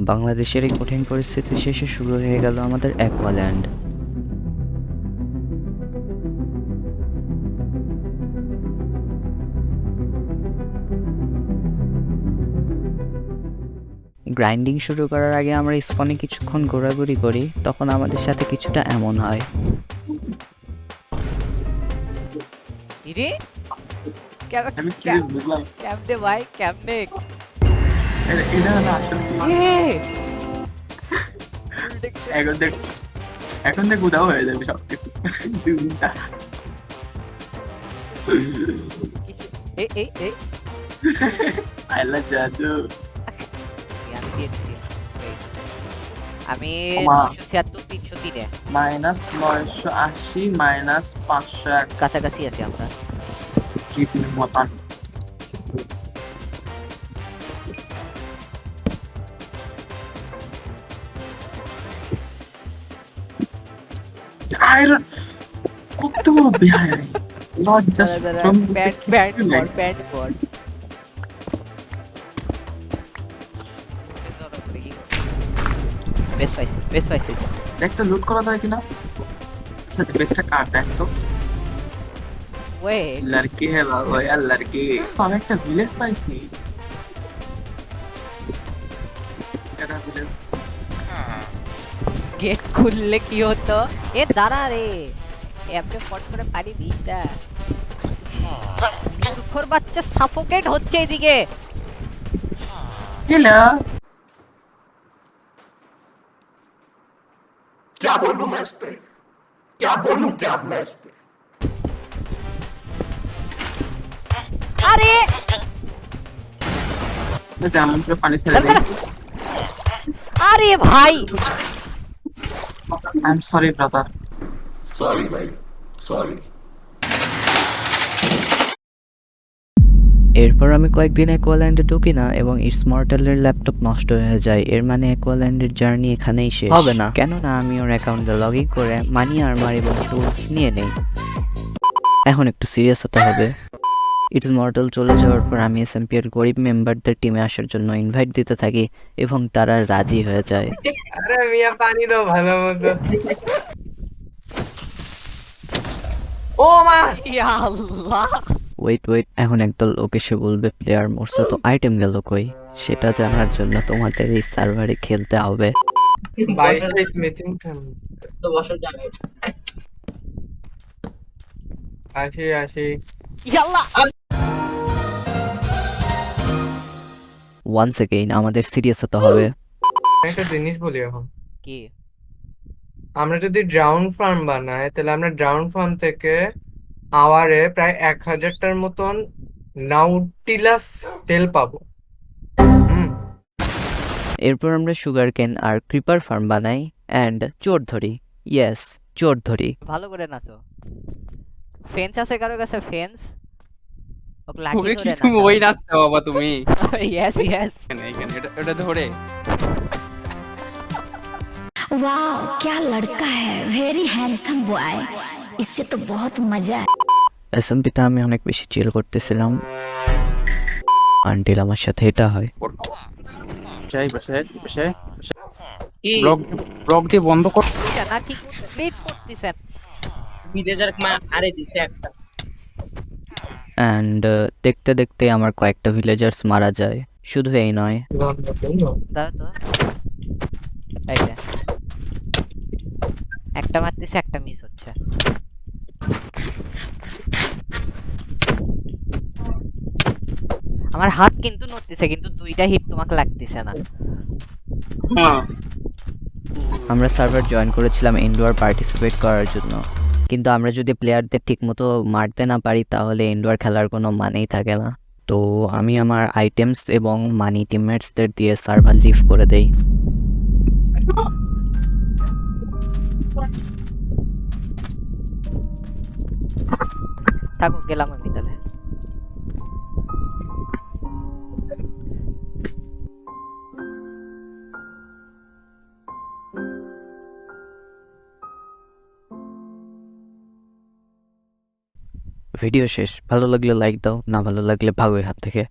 বাংলাদেশের এই কঠিন পরিস্থিতি শেষে শুরু হয়ে গেল আমাদের অ্যাকোয়াল্যান্ড। গ্রাইন্ডিং শুরু করার আগে আমরা স্পনে কিছুক্ষণ ঘোরাঘুরি করি, তখন আমাদের সাথে কিছুটা এমন হয়। ইরে আমি কি বুঝলাম কেমনে ভাই কেমনে এটা না আসলে কি এখন দেখ এখন দেখ উদাও হয়ে যাবে সবকিছু দুটা এ এ এ আইলা জাদু আমি দিয়ে দিচ্ছি আমি ওমা। 976 303 মাইনাস 980 মাইনাস 501 কাছাকাছি আছি আমরা। কি মতান আয়রন কত বিহাই লজ্জা প্যান্ট পর বেশ পাইছি একটা লুট করা যায় কিনা আচ্ছা বেস্টটা কাট দেখ তো ওয়েট लड़की है बाबा यार लड़की আমি একটা ভিলেজ পাইছি এটা ভিলেজ গেট খুললে কি হতো? এ দাঁড়া রে, এমনি ফট করে পানি দিস না। মূর্খর বাচ্চা সাফোকেট হচ্ছে এদিকে। হ্যালো क्या बोलूं मैं इस पे क्या बोलूं क्या मैं इस पे আরে যেমন করে পানি ছেড়ে দেই আরে ভাই I am sorry brother sorry भाई सॉरी এরপর আমি কয়েকদিন অ্যাকোয়াল্যান্ডে ঢুকি না এবং ইসমর্টালের ল্যাপটপ নষ্ট হয়ে যায়। এর মানে অ্যাকোয়াল্যান্ডের জার্নি এখানেই শেষ হবে না, কেননা আমি ওর অ্যাকাউন্টে লগ ইন করে মানি আর্মার এবং টুলস নিয়ে নেই। এখন একটু সিরিয়াস হতে হবে। ইসমর্টাল চলে যাওয়ার পর আমি এসএমপি এর গরিব মেম্বারদের টিমে আসার জন্য ইনভাইট দিতে থাকি এবং তারা রাজি হয়ে যায়। আরে মিয়া পানি দাও ভালো মতো। ও মা ইয়া আল্লাহ, ওয়েট এখন একদল লোক এসে বলবে প্লেয়ার মরছে, তো আইটেম গেল কই? সেটা জানার জন্য তোমাদের এই সার্ভারে খেলতে হবে। 22টা স্মিথিং তো বসার জায়গা আসি ইয়াল্লাহ ওয়ান্স এগেইন আমাদের সিরিয়াস হতে হবে। একটা জিনিস বলি এখন, কি আমরা যদি ড্রাউন ফার্ম বানাই তাহলে আমরা ড্রাউন ফার্ম থেকে আওয়ারে প্রায় 1000টার মতন নাউটিলাস তেল পাবো। এরপর আমরা সুগার কেন আর ক্রিপার ফার্ম বানাই অ্যান্ড চোর ধরি। ইয়েস, চোর ধরি। ভালো করে নাচো। ফেন্স আছে কারো কাছে? ফেন্স ওকে লাঠি ওকে কি ধরে তুমি নাচাও। ওই নাচতে বাবা তুমি ইয়েস এখানে এখানে এটা ধরে वाह क्या लड़का है, वेरी हैंडसम बॉय, इससे तो बहुत मजा है। এসএমপিতে আমি অনেক বেশি চিল করতেছিলাম আনটিল আমার সাথে এটা হয়। বসে বসে বসে ব্লক দিয়ে বন্ধ কর। এটা না ঠিক প্লেট করতেছেন। অ্যান্ড দেখতে দেখতে আমার কয়েকটা ভিলেজার্স মারা যায়। শুধু এই নয়, দাঁড়া তো, এই যে একটা মারতেছে একটা মিস হচ্ছে। আমার হাত কিন্তু নড়তেছে, কিন্তু দুইটা হিট তোমাকে লাগতেছে না। আমরা সার্ভার জয়েন করেছিলাম ইনডোর পার্টিসিপেট করার জন্য, কিন্তু আমরা যদি প্লেয়ারদের ঠিকমতো মারতে না পারি তাহলে ইনডোর খেলার কোনো মানেই থাকে না। তো আমি আমার আইটেমস এবং মানি টিমমেটসদের দিয়ে সার্ভার লিভ করে দেই। থাকো, গেলাম আমি তাহলে। ভিডিও শেষ। ভালো লাগলে লাইক দাও, না ভালো লাগলে ভাগো এর হাত থেকে।